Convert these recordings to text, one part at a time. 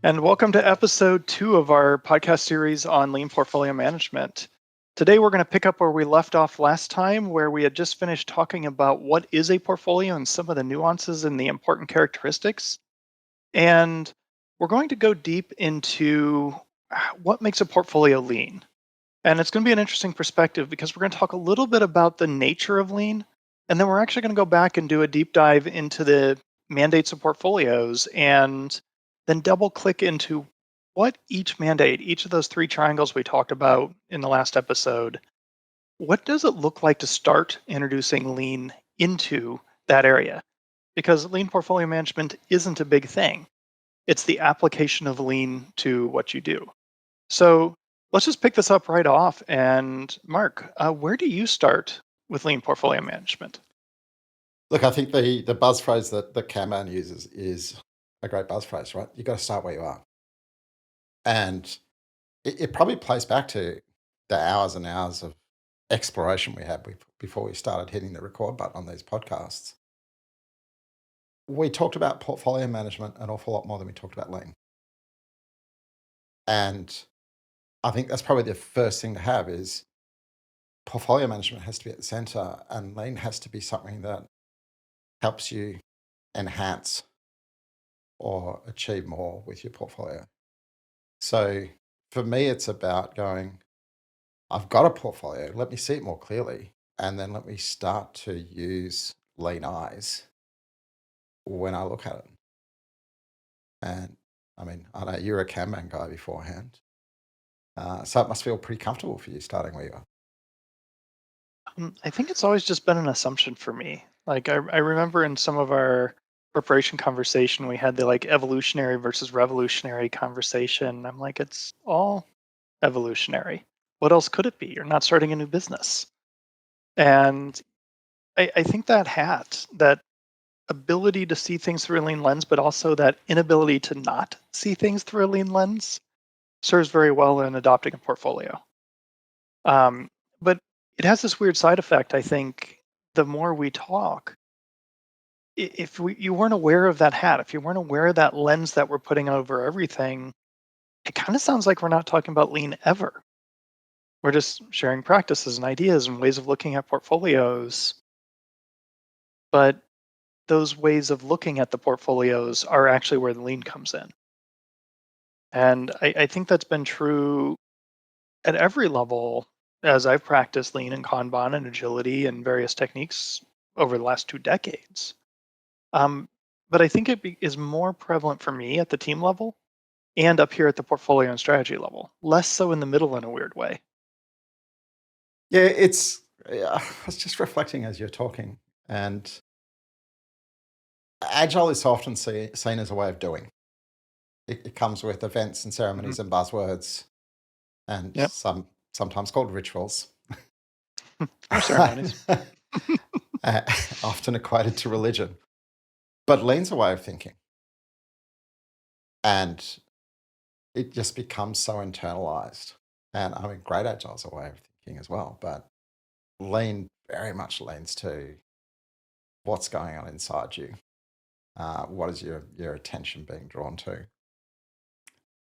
And welcome to episode 2 of our podcast series on lean portfolio management. Today, we're going to pick up where we left off last time, where we had just finished talking about what is a portfolio and some of the nuances and the important characteristics. And we're going to go deep into what makes a portfolio lean. And it's going to be an interesting perspective because we're going to talk a little bit about the nature of lean. And then we're actually going to go back and do a deep dive into the mandates of portfolios and then double click into what each mandate, each of those three triangles we talked about in the last episode, what does it look like to start introducing lean into that area? Because lean portfolio management isn't a big thing. It's the application of lean to what you do. So let's just pick this up right off. And Mark, where do you start with lean portfolio management? Look, I think the buzz phrase that Kanban uses is a great buzz phrase, right? You've got to start where you are. And it probably plays back to the hours and hours of exploration we had before we started hitting the record button on these podcasts. We talked about portfolio management an awful lot more than we talked about lean. And I think that's probably the first thing to have is portfolio management has to be at the center and lean has to be something that helps you enhance or achieve more with your portfolio. So for me, it's about going, I've got a portfolio, let me see it more clearly, and then let me start to use lean eyes when I look at it. And I mean, I know you're a Kanban guy beforehand. So it must feel pretty comfortable for you starting where you are. I think it's always just been an assumption for me. Like I remember in some of our preparation conversation, we had the like evolutionary versus revolutionary conversation. I'm like, it's all evolutionary. What else could it be? You're not starting a new business. And I think that that ability to see things through a lean lens, but also that inability to not see things through a lean lens serves very well in adopting a portfolio. But it has this weird side effect, I think, the more we talk, you weren't aware of that hat, if you weren't aware of that lens that we're putting over everything, it kind of sounds like we're not talking about lean ever. We're just sharing practices and ideas and ways of looking at portfolios. But those ways of looking at the portfolios are actually where the lean comes in. And I think that's been true at every level as I've practiced lean and Kanban and agility and various techniques over the last 2 decades. Um, but I think is more prevalent for me at the team level and up here at the portfolio and strategy level, less so in the middle in a weird way. Yeah, I was just reflecting as you're talking, and agile is often seen as a way of doing. It comes with events and Hmm. ceremonies and buzzwords, and Yep. sometimes called rituals. Or ceremonies. uh, Often equated to religion. But lean's a way of thinking. And it just becomes so internalized. And I mean, great agile is a way of thinking as well. But lean very much leans to what's going on inside you. What is your attention being drawn to?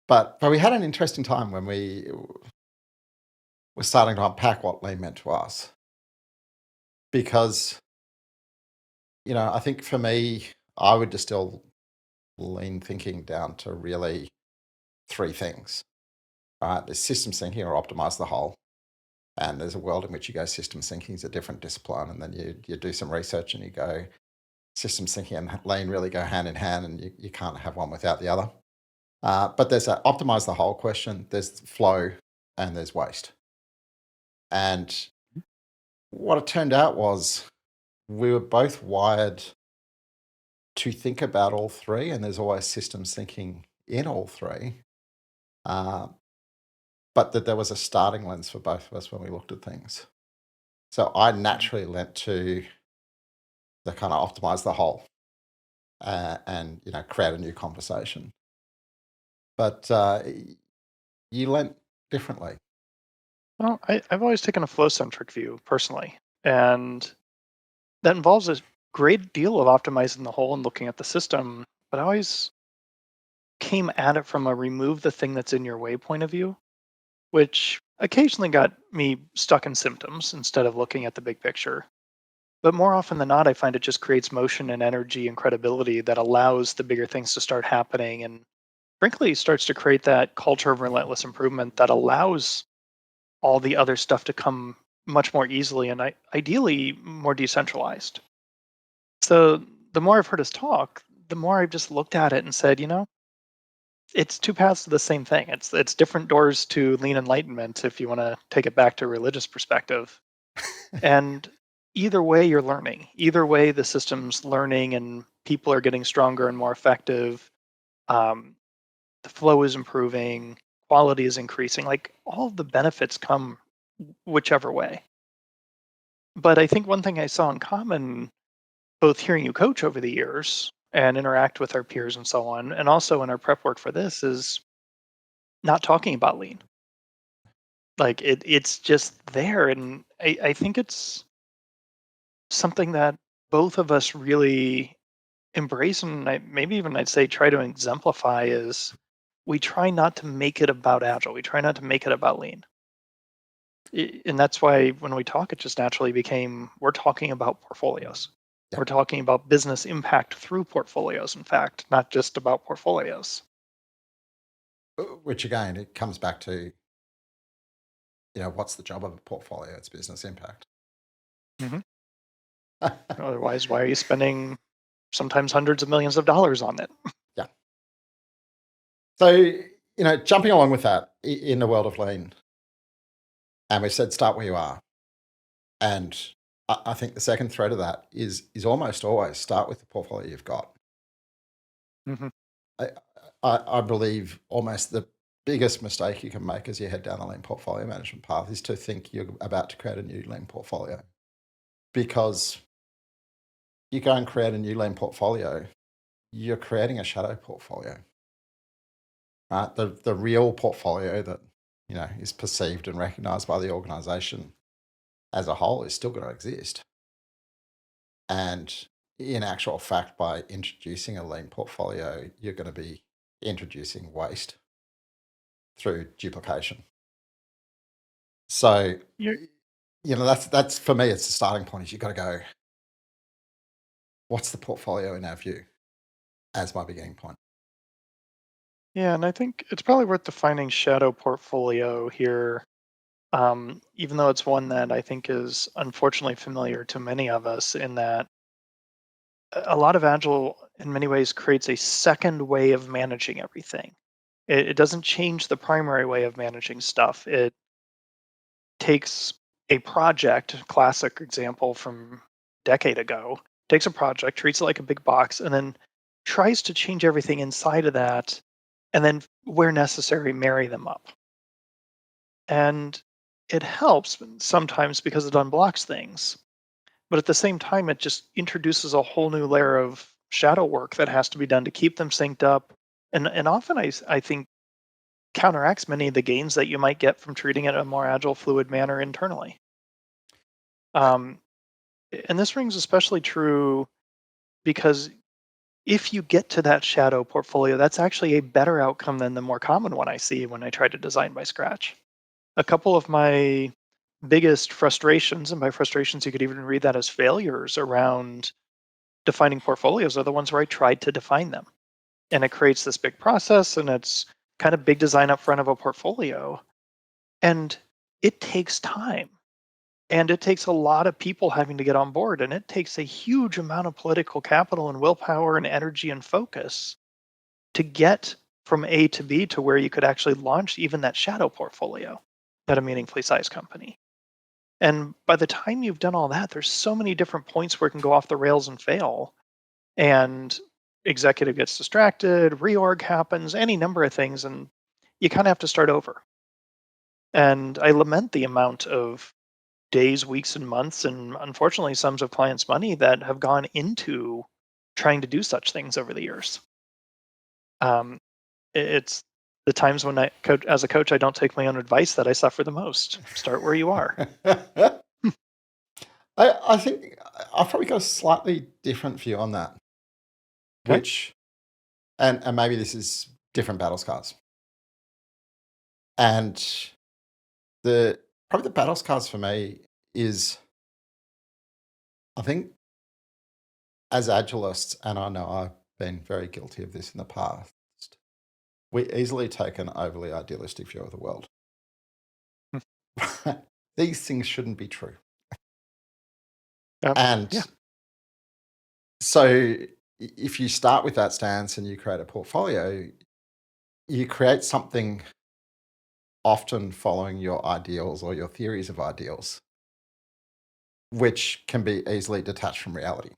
But we had an interesting time when we were starting to unpack what lean meant to us. Because, I think for me, I would distill lean thinking down to really three things. Right? There's systems thinking or optimize the whole. And there's a world in which you go systems thinking is a different discipline. And then you do some research and you go systems thinking and lean really go hand in hand and you can't have one without the other. But there's that optimize the whole question, there's flow and there's waste. And what it turned out was we were both wired to think about all three, and there's always systems thinking in all three. Uh, but that there was a starting lens for both of us when we looked at things. So I naturally lent to the kind of optimize the whole and create a new conversation. But you lent differently. Well, I've always taken a flow centric view personally. And that involves a great deal of optimizing the whole and looking at the system. But I always came at it from a remove the thing that's in your way point of view, which occasionally got me stuck in symptoms instead of looking at the big picture. But more often than not, I find it just creates motion and energy and credibility that allows the bigger things to start happening and frankly starts to create that culture of relentless improvement that allows all the other stuff to come much more easily and ideally more decentralized. So the more I've heard us talk, the more I've just looked at it and said, it's two paths to the same thing. It's different doors to lean enlightenment if you want to take it back to a religious perspective. And either way you're learning. Either way the system's learning and people are getting stronger and more effective. Um, the flow is improving, quality is increasing. Like all of the benefits come whichever way. But I think one thing I saw in common, both hearing you coach over the years and interact with our peers and so on, and also in our prep work for this, is not talking about lean. Like it's just there. And I think it's something that both of us really embrace and maybe even I'd say try to exemplify is we try not to make it about agile. We try not to make it about lean. And that's why when we talk, it just naturally became we're talking about portfolios. Yeah. We're talking about business impact through portfolios, in fact, not just about portfolios. Which again, it comes back to, what's the job of a portfolio? It's business impact. Hmm. Otherwise, why are you spending sometimes hundreds of millions of dollars on it? Yeah. So, jumping along with that in the world of lean, and we said start where you are. And I think the second thread of that is almost always start with the portfolio you've got. Hmm. I, I believe almost the biggest mistake you can make as you head down the lean portfolio management path is to think you're about to create a new lean portfolio. Because you go and create a new lean portfolio, you're creating a shadow portfolio. Right? The real portfolio that is perceived and recognized by the organization as a whole is still going to exist. And in actual fact, by introducing a lean portfolio, you're going to be introducing waste through duplication. So, You're, that's for me, it's the starting point is you've got to go, what's the portfolio in our view as my beginning point? yeah, and I think it's probably worth defining shadow portfolio here, even though it's one that I think is unfortunately familiar to many of us in that a lot of Agile, in many ways, creates a second way of managing everything. It doesn't change the primary way of managing stuff. It takes a project, classic example from decade ago, takes a project, treats it like a big box, and then tries to change everything inside of that, and then, where necessary, marry them up. And it helps sometimes because it unblocks things. But at the same time, it just introduces a whole new layer of shadow work that has to be done to keep them synced up. And often I think counteracts many of the gains that you might get from treating it in a more agile, fluid manner internally. Uh, Um, and this rings especially true because if you get to that shadow portfolio, that's actually a better outcome than the more common one I see when I try to design by scratch. A couple of my biggest frustrations, and by frustrations, you could even read that as failures around defining portfolios, are the ones where I tried to define them. And it creates this big process and it's kind of big design up front of a portfolio. And it takes time. And it takes a lot of people having to get on board. And it takes a huge amount of political capital and willpower and energy and focus to get from A to B to where you could actually launch even that shadow portfolio at a meaningfully sized company. And by the time you've done all that, there's so many different points where it can go off the rails and fail. And executive gets distracted, reorg happens, any number of things. And you kind of have to start over. And I lament the amount of days, weeks, and months, and unfortunately, sums of clients' money that have gone into trying to do such things over the years. Um, it's the times when as a coach, I don't take my own advice that I suffer the most. Start where you are. I think I've probably got a slightly different view on that, Okay. which, and maybe this is different battle scars. And the probably the battle scars for me is, I think, as agilists, and I know I've been very guilty of this in the past, we easily take an overly idealistic view of the world. Mm. These things shouldn't be true. Yep. Yeah. And so if you start with that stance and you create a portfolio, you create something often following your ideals or your theories of ideals, which can be easily detached from reality.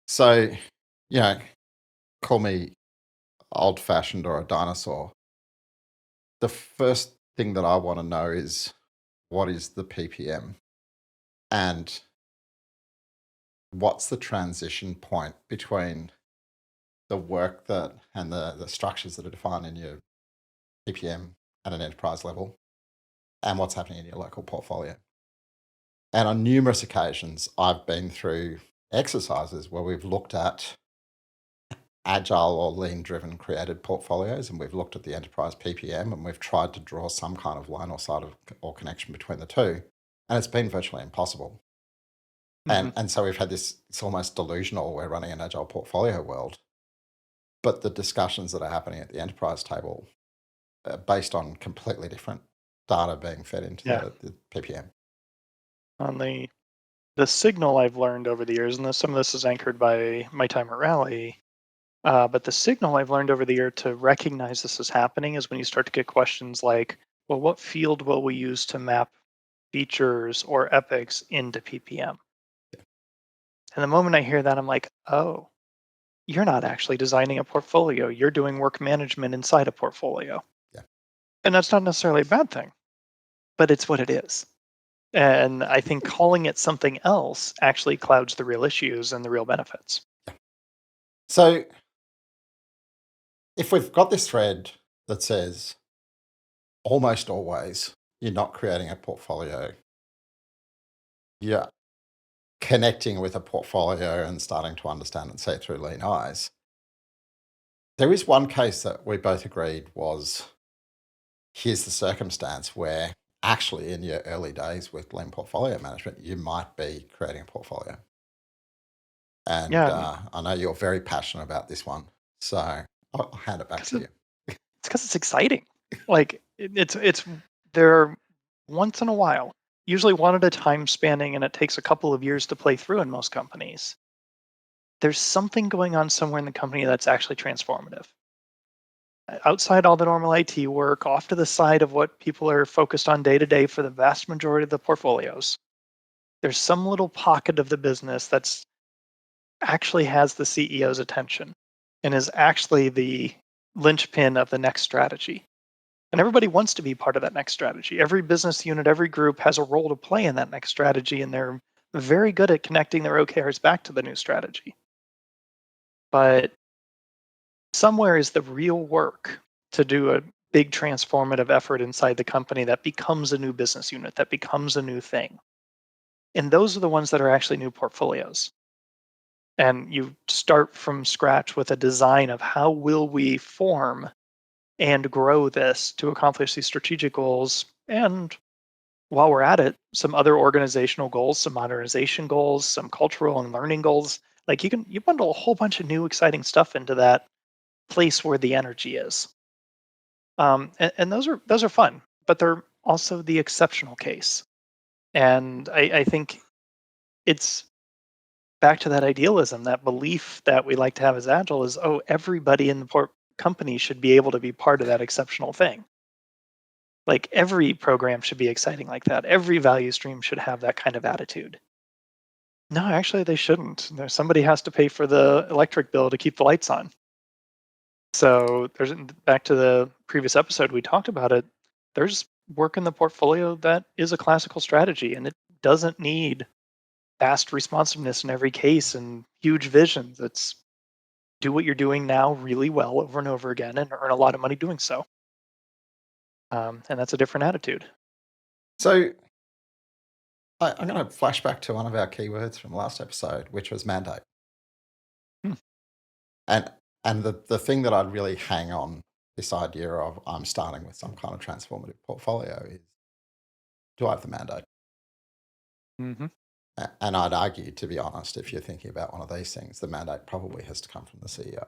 So, you know, call me old fashioned or a dinosaur. The first thing that I want to know is, what is the PPM and what's the transition point between the work that and the structures that are defined in your PPM at an enterprise level and what's happening in your local portfolio. And on numerous occasions, I've been through exercises where we've looked at agile or lean driven created portfolios, and we've looked at the enterprise PPM, and we've tried to draw some kind of line or side of or connection between the two, and it's been virtually impossible. Hmm. And so we've had this, it's almost delusional, we're running an agile portfolio world, but the discussions that are happening at the enterprise table are based on completely different data being fed into Yeah. the PPM. On the signal I've learned over the years, and some of this is anchored by my time at Rally, but the signal I've learned over the year to recognize this is happening is when you start to get questions like, well, what field will we use to map features or epics into PPM? And the moment I hear that, I'm like, oh, you're not actually designing a portfolio. You're doing work management inside a portfolio. Yeah. And that's not necessarily a bad thing, but it's what it is. And I think calling it something else actually clouds the real issues and the real benefits. So if we've got this thread that says almost always you're not creating a portfolio, you're connecting with a portfolio and starting to understand and see it through lean eyes. There is one case that we both agreed was, here's the circumstance where actually in your early days with lean portfolio management, you might be creating a portfolio. And Yeah, I know you're very passionate about this one. So I'll hand it back because to you. it's exciting. Like it's they're once in a while, usually one at a time spanning, and it takes a couple of years to play through in most companies. There's something going on somewhere in the company that's actually transformative. Outside all the normal IT work, off to the side of what people are focused on day to day for the vast majority of the portfolios, there's some little pocket of the business that's actually has the CEO's attention and is actually the linchpin of the next strategy. And everybody wants to be part of that next strategy. Every business unit, every group has a role to play in that next strategy, and they're very good at connecting their OKRs back to the new strategy. But somewhere is the real work to do a big transformative effort inside the company that becomes a new business unit, that becomes a new thing. And those are the ones that are actually new portfolios. And you start from scratch with a design of how will we form and grow this to accomplish these strategic goals, and while we're at it, some other organizational goals, some modernization goals, some cultural and learning goals. Like you bundle a whole bunch of new exciting stuff into that place where the energy is. And those are fun, but they're also the exceptional case. And I think it's back to that idealism, that belief that we like to have as agile is, oh, everybody in the company should be able to be part of that exceptional thing. Like every program should be exciting like that. Every value stream should have that kind of attitude. No, actually, they shouldn't. Somebody has to pay for the electric bill to keep the lights on. So there's back to the previous episode we talked about it. There's work in the portfolio that is a classical strategy, and it doesn't need fast responsiveness in every case and huge visions. It's do what you're doing now really well over and over again and earn a lot of money doing so. And that's a different attitude. So I'm going to flash back to one of our keywords from last episode, which was mandate. Hmm. And And the thing that I'd really hang on this idea of I'm starting with some kind of transformative portfolio is, do I have the mandate? Hmm. And I'd argue, to be honest, if you're thinking about one of these things, the mandate probably has to come from the CEO.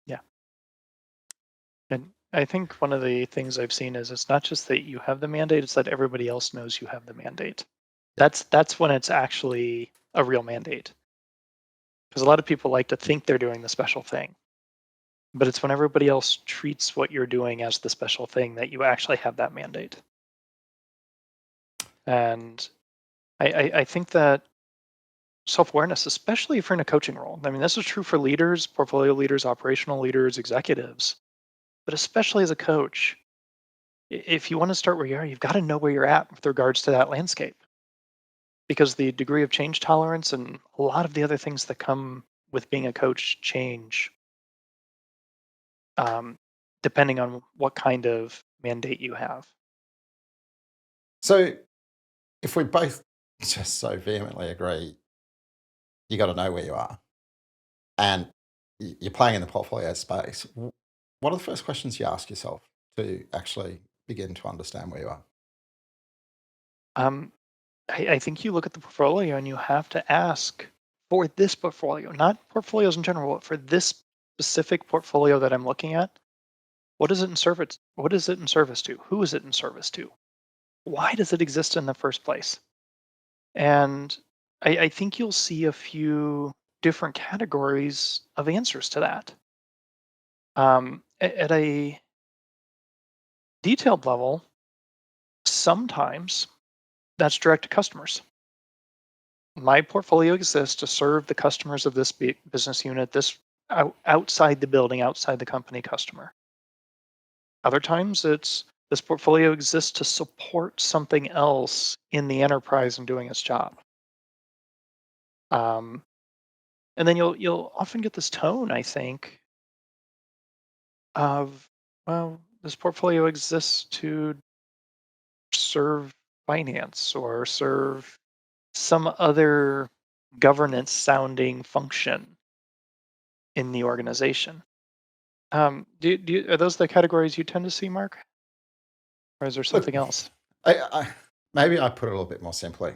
Yeah. And I think one of the things I've seen is it's not just that you have the mandate, it's that everybody else knows you have the mandate. Yeah. That's when it's actually a real mandate. Because a lot of people like to think they're doing the special thing, but it's when everybody else treats what you're doing as the special thing that you actually have that mandate. And I think that self-awareness, especially if you're in a coaching role. I mean, this is true for leaders, portfolio leaders, operational leaders, executives, but especially as a coach, if you want to start where you are, you've got to know where you're at with regards to that landscape, because the degree of change tolerance and a lot of the other things that come with being a coach change, um, depending on what kind of mandate you have. So if we both just so vehemently agree, you got to know where you are, and you're playing in the portfolio space, what are the first questions you ask yourself to actually begin to understand where you are? Um, I think you look at the portfolio and you have to ask for this portfolio, not portfolios in general, but for this specific portfolio that I'm looking at. What is it in service? What is it in service to? Who is it in service to? Why does it exist in the first place? And I think you'll see a few different categories of answers to that. At a detailed level, sometimes that's direct to customers. My portfolio exists to serve the customers of this business unit, this outside the building, outside the company customer. Other times it's this portfolio exists to support something else in the enterprise and doing its job. Um, and then you'll often get this tone, I think, of, well, this portfolio exists to serve finance or serve some other governance sounding function in the organization. Are those the categories you tend to see, Mark? Or is there Look, something else? I maybe I put it a little bit more simply.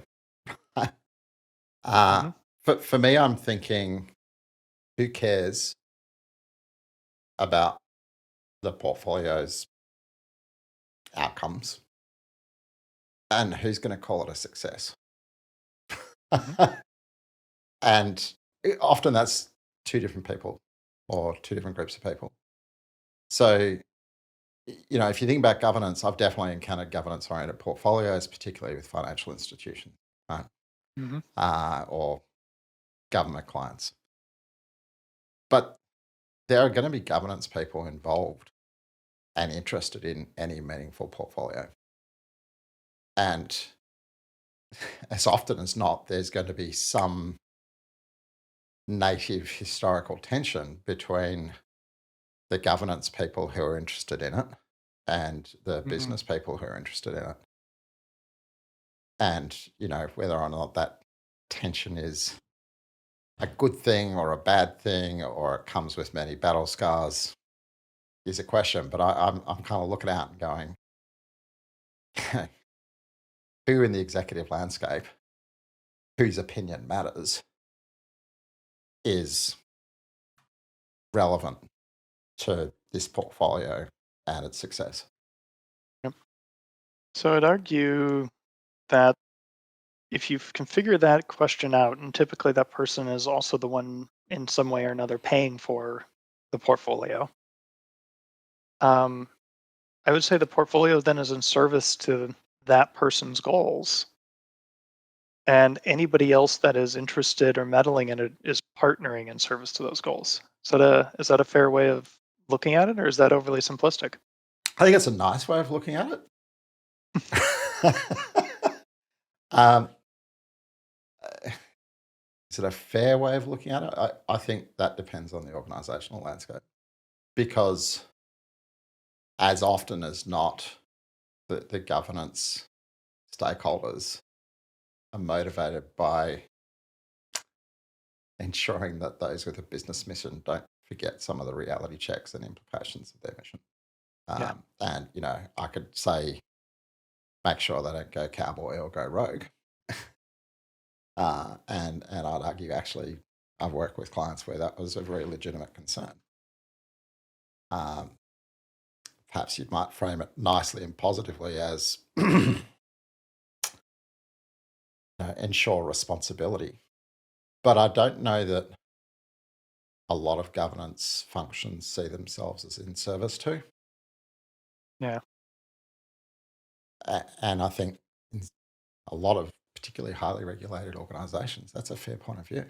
uh, Hmm. for me, I'm thinking, who cares about the portfolio's outcomes, and who's going to call it a success? Hmm. And often that's two different people or two different groups of people. So, if you think about governance, I've definitely encountered governance oriented portfolios, particularly with financial institutions, right? Hmm. Or government clients. But there are going to be governance people involved and interested in any meaningful portfolio. And as often as not, there's going to be some native historical tension between the governance people who are interested in it and the Hmm. business people who are interested in it. And, whether or not that tension is a good thing or a bad thing or it comes with many battle scars is a question. But I'm kind of looking out and going, who in the executive landscape, whose opinion matters, is relevant to this portfolio and its success. Yep. So I'd argue that if you've configured that question out, and typically that person is also the one in some way or another paying for the portfolio, um, I would say the portfolio then is in service to that person's goals. And anybody else that is interested or meddling in it is partnering in service to those goals. Is that a fair way of looking at it, or is that overly simplistic? I think it's a nice way of looking at it. um, is it a fair way of looking at it? I think that depends on the organizational landscape because, as often as not, the governance stakeholders are motivated by ensuring that those with a business mission don't forget some of the reality checks and implications of their mission. Yeah. And, I could say, make sure they don't go cowboy or go rogue. And I'd argue, actually, I've worked with clients where that was a very legitimate concern. Um, Perhaps you might frame it nicely and positively as ensure responsibility. But I don't know that a lot of governance functions see themselves as in service to. Yeah. And I think in a lot of particularly highly regulated organizations, that's a fair point of view.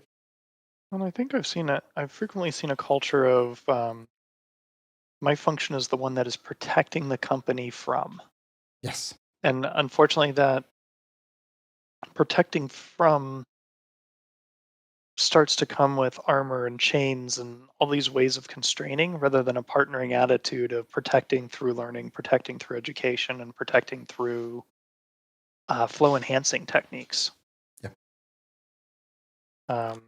And I think I've frequently seen a culture of my function is the one that is protecting the company from. Yes. And unfortunately, that protecting from starts to come with armor and chains and all these ways of constraining rather than a partnering attitude of protecting through learning, protecting through education, and protecting through flow enhancing techniques. Yep. Um,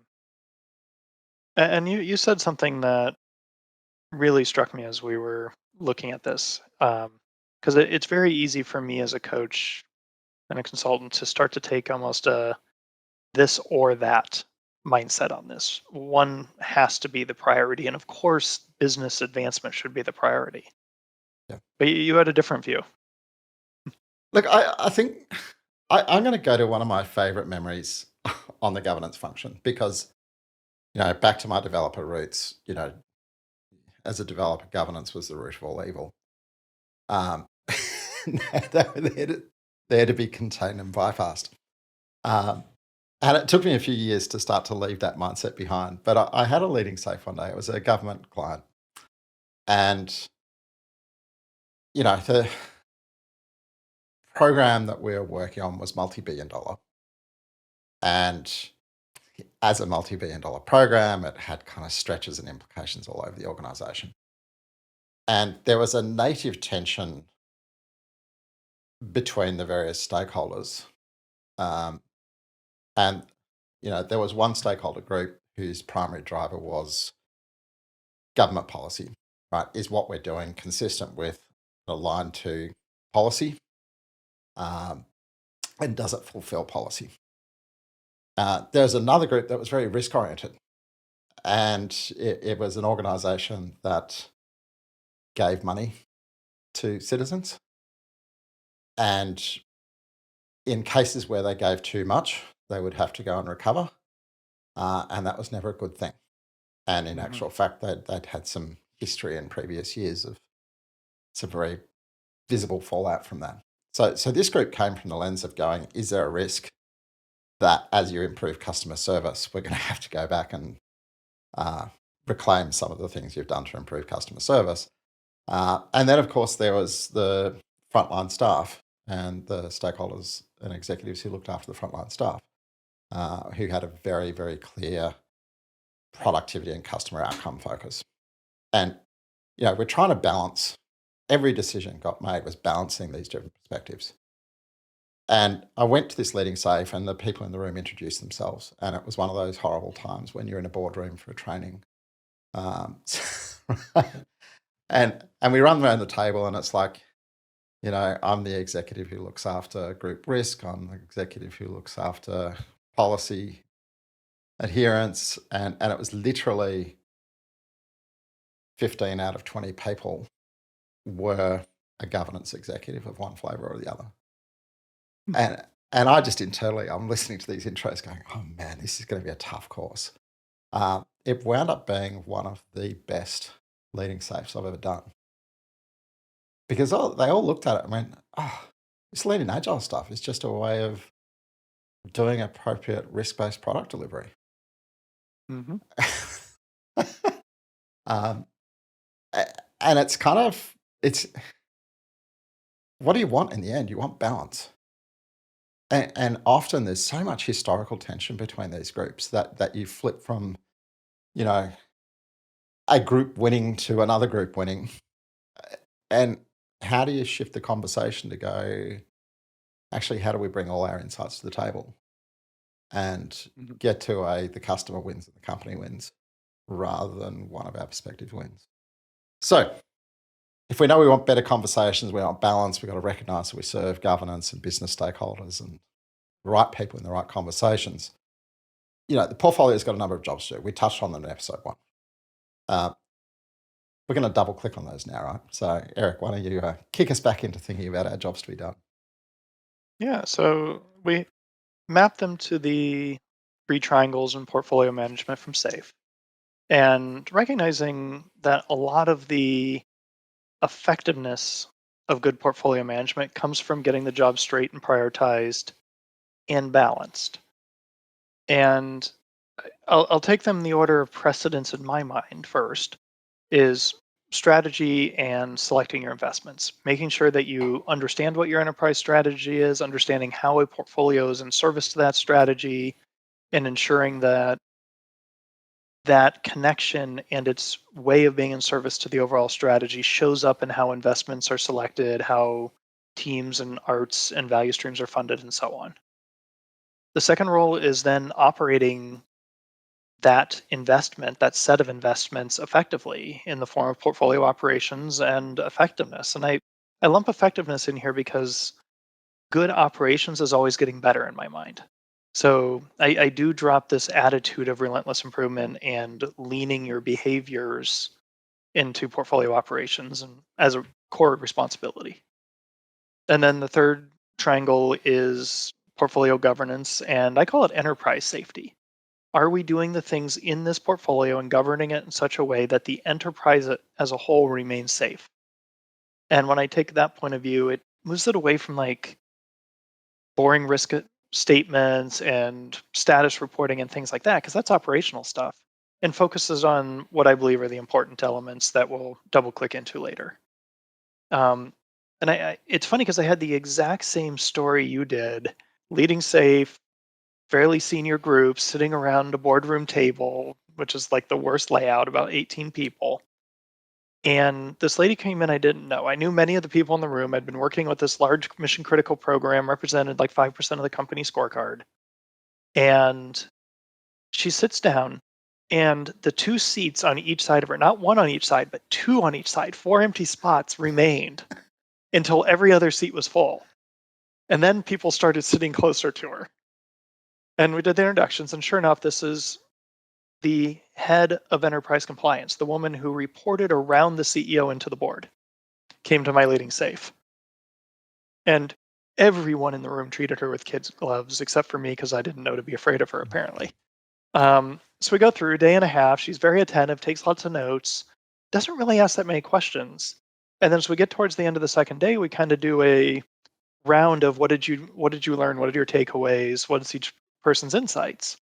and you said something that really struck me as we were looking at this, because it's very easy for me as a coach and a consultant to start to take almost a this or that mindset on this. One has to be the priority, and of course, business advancement should be the priority. Yeah. But you had a different view. Look, I think I'm going to go to one of my favorite memories on the governance function because, back to my developer roots, as a developer, governance was the root of all evil. Um, they were there to be contained and bypassed. Um, and it took me a few years to start to leave that mindset behind. But I had a leading safe one day. It was a government client. And, the program that we were working on was multi-billion dollar. And as a multi-billion dollar program, it had kind of stretches and implications all over the organization. And there was a native tension between the various stakeholders. Um, and, there was one stakeholder group whose primary driver was government policy, right? Is what we're doing consistent with, aligned to policy? Um, and does it fulfill policy? There's another group that was very risk oriented, and it was an organization that gave money to citizens. And in cases where they gave too much, they would have to go and recover. And that was never a good thing. And in Hmm. actual fact, they'd had some history in previous years of some very visible fallout from that. So this group came from the lens of going, is there a risk that as you improve customer service, we're going to have to go back and uh, reclaim some of the things you've done to improve customer service? And then, of course, there was the frontline staff and the stakeholders and executives who looked after the frontline staff, who had a very, very clear productivity and customer outcome focus. And, we're trying to balance, every decision got made was balancing these different perspectives. And I went to this leading safe, and the people in the room introduced themselves. And it was one of those horrible times when you're in a boardroom for a training. Um, and we run around the table, and it's like, I'm the executive who looks after group risk. I'm the executive who looks after policy adherence. And it was literally 15 out of 20 people were a governance executive of one flavour or the other. And I just internally, I'm listening to these intros going, oh man, this is going to be a tough course. It wound up being one of the best leading safes I've ever done. Because they all looked at it and went, oh, this lean and agile stuff is just a way of doing appropriate risk-based product delivery. Hmm. um, and it's kind of, it's, what do you want in the end? You want balance. And often there's so much historical tension between these groups that you flip from, you know, a group winning to another group winning. And how do you shift the conversation to go, actually, how do we bring all our insights to the table and Hmm. get to the customer wins and the company wins rather than one of our perspective wins. So, if we know we want better conversations, we want balance, we've got to recognize that we serve governance and business stakeholders and the right people in the right conversations. The portfolio's got a number of jobs to do. We touched on them in episode 1. Uh, we're going to double click on those now, right? So, Eric, why don't you kick us back into thinking about our jobs to be done? Yeah, so we map them to the three triangles in portfolio management from SAFE. And recognizing that a lot of the effectiveness of good portfolio management comes from getting the job straight and prioritized and balanced. And I'll take them in the order of precedence in my mind first is strategy and selecting your investments, making sure that you understand what your enterprise strategy is, understanding how a portfolio is in service to that strategy, and ensuring that that connection and its way of being in service to the overall strategy shows up in how investments are selected, how teams and arts and value streams are funded, and so on. The second role is then operating that investment, that set of investments effectively in the form of portfolio operations and effectiveness. And I lump effectiveness in here because good operations is always getting better in my mind. So I do drop this attitude of relentless improvement and leaning your behaviors into portfolio operations and as a core responsibility. And then the third triangle is portfolio governance, and I call it enterprise safety. Are we doing the things in this portfolio and governing it in such a way that the enterprise as a whole remains safe? And when I take that point of view, it moves it away from like boring statements and status reporting and things like that, because that's operational stuff, and focuses on what I believe are the important elements that we'll double click into later. Um, and it's funny because I had the exact same story you did, leading safe, fairly senior group, sitting around a boardroom table, which is like the worst layout, about 18 people. And this lady came in I didn't know. I knew many of the people in the room. I'd been working with this large mission critical program, represented like 5% of the company scorecard. And she sits down, and the two seats on each side of her, not one on each side, but two on each side, four empty spots remained until every other seat was full. And then people started sitting closer to her. And we did the introductions. And sure enough, this is the head of enterprise compliance, the woman who reported around the CEO into the board, came to my leading safe. And everyone in the room treated her with kids' gloves except for me because I didn't know to be afraid of her, apparently. So we go through a day and a half. She's very attentive, takes lots of notes, doesn't really ask that many questions. And then as we get towards the end of the second day, we kind of do a round of what did you learn? What are your takeaways? What is each person's insights?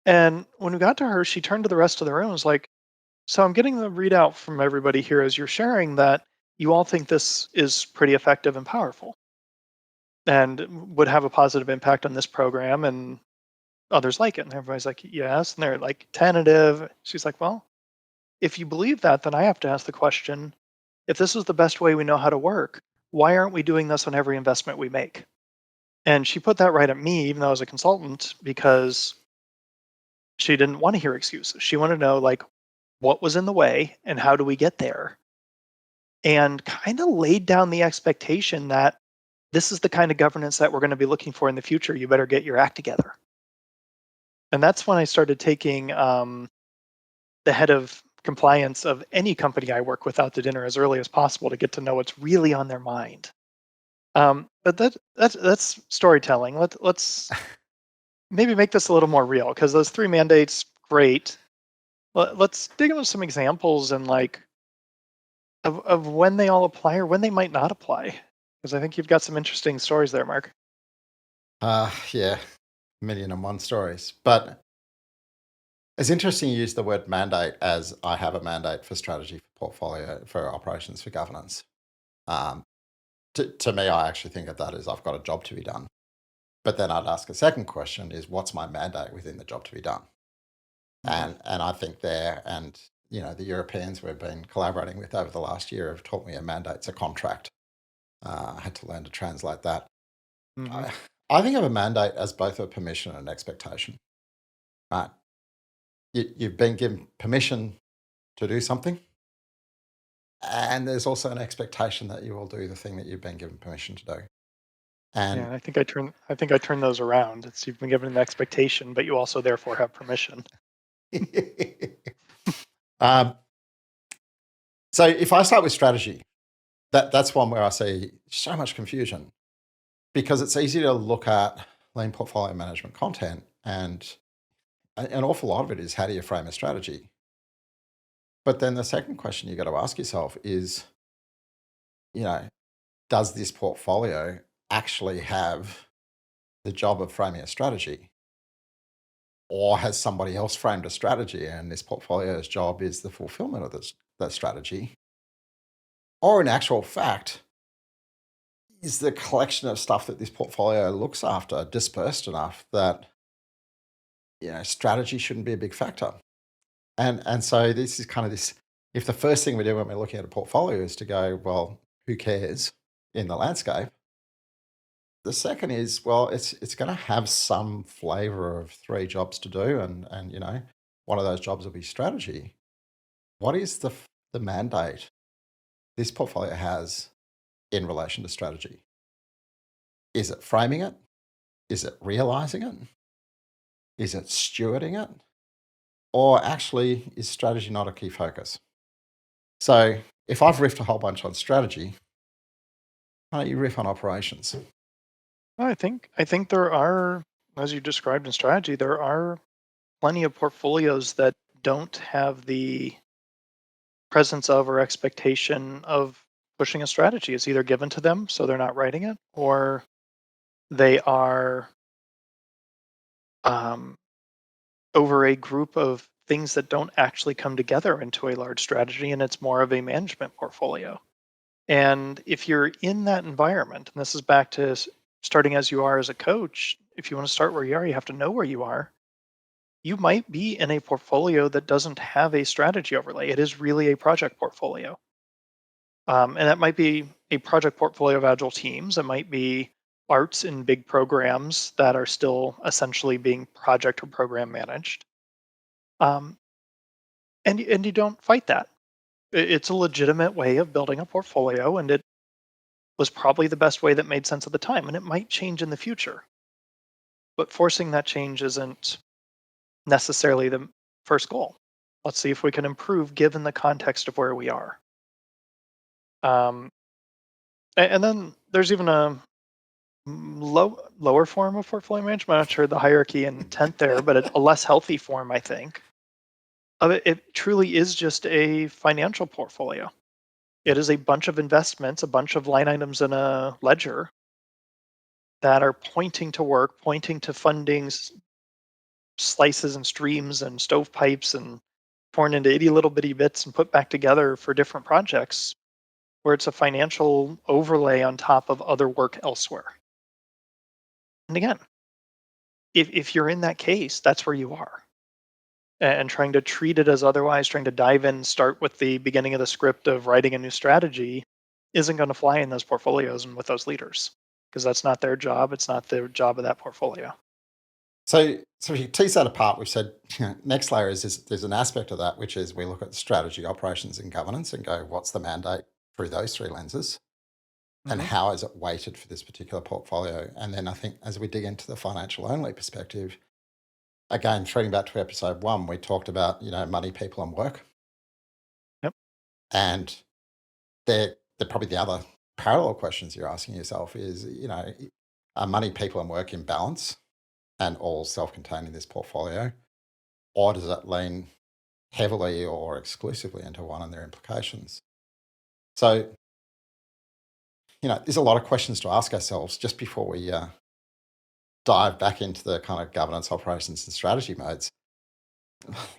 And when we got to her, she turned to the rest of the room and was like, so I'm getting the readout from everybody here as you're sharing that you all think this is pretty effective and powerful and would have a positive impact on this program and others like it. And everybody's like, yes. And they're like tentative. She's like, well, if you believe that, then I have to ask the question, if this is the best way we know how to work, why aren't we doing this on every investment we make? And she put that right at me, even though I was a consultant, because she didn't want to hear excuses. She wanted to know, like, what was in the way and how do we get there? And kind of laid down the expectation that this is the kind of governance that we're going to be looking for in the future. You better get your act together. And that's when I started taking the head of compliance of any company I work with out to dinner as early as possible to get to know what's really on their mind. But that's storytelling. Let's maybe make this a little more real because those three mandates, great. Let's dig into some examples and like of when they all apply or when they might not apply. Because I think you've got some interesting stories there, Mark. Yeah, million and one stories. But it's interesting you use the word mandate as I have a mandate for strategy, for portfolio, for operations, for governance. Um, to me, I actually think of that as I've got a job to be done. But then I'd ask a second question is what's my mandate within the job to be done? Hmm. And I think there and the Europeans we've been collaborating with over the last year have taught me a mandate's a contract. I had to learn to translate that. Hmm. I, I think of a mandate as both a permission and an expectation. Right. you've been given permission to do something, and there's also an expectation that you will do the thing that you've been given permission to do. Yeah, And I think I turn those around. It's you've been given an expectation, but you also therefore have permission. um, so if I start with strategy, that's one where I see so much confusion because it's easy to look at lean portfolio management content, and an awful lot of it is how do you frame a strategy. But then the second question you got to ask yourself is, you know, does this portfolio actually have the job of framing a strategy? Or has somebody else framed a strategy and this portfolio's job is the fulfillment of that strategy? Or in actual fact, is the collection of stuff that this portfolio looks after dispersed enough that strategy shouldn't be a big factor? And so this is kind of this, if the first thing we do when we're looking at a portfolio is to go, well, who cares in the landscape? The second is, well, it's going to have some flavor of three jobs to do, and one of those jobs will be strategy. What is the mandate this portfolio has in relation to strategy? Is it framing it? Is it realizing it? Is it stewarding it? Or actually, is strategy not a key focus? So if I've riffed a whole bunch on strategy, why don't you riff on operations? I think there are, as you described in strategy, there are plenty of portfolios that don't have the presence of or expectation of pushing a strategy. It's either given to them, so they're not writing it, or they are um, over a group of things that don't actually come together into a large strategy, and it's more of a management portfolio. And if you're in that environment, and this is back to starting as you are as a coach, if you want to start where you are, you have to know where you are. You might be in a portfolio that doesn't have a strategy overlay. It is really a project portfolio. And that might be a project portfolio of agile teams. It might be arts in big programs that are still essentially being project or program managed. Um, and you don't fight that. It's a legitimate way of building a portfolio, and it was probably the best way that made sense at the time. And it might change in the future, but forcing that change isn't necessarily the first goal. Let's see if we can improve given the context of where we are. Um, and then there's even a lower form of portfolio management. I'm not sure the hierarchy and intent there, but a less healthy form, I think, of it. It truly is just a financial portfolio. It is a bunch of investments, a bunch of line items in a ledger that are pointing to work, pointing to fundings, slices and streams and stovepipes and torn into itty little bitty bits and put back together for different projects where it's a financial overlay on top of other work elsewhere. And again, if you're in that case, that's where you are. And trying to treat it as otherwise, trying to dive in, start with the beginning of the script of writing a new strategy isn't going to fly in those portfolios and with those leaders because that's not their job. It's not the job of that portfolio. So if you tease that apart, we've said next layer is there's an aspect of that which is we look at strategy, operations, and governance and go, what's the mandate through those three lenses, and Hmm. how is it weighted for this particular portfolio? And then I think as we dig into the financial only perspective, again, threading back to episode one, we talked about money, people, and work, Yep. and they're probably the other parallel questions you're asking yourself is are money, people, and work in balance and all self-contained in this portfolio, or does it lean heavily or exclusively into one and their implications? So, there's a lot of questions to ask ourselves just before we dive back into the kind of governance, operations, and strategy modes.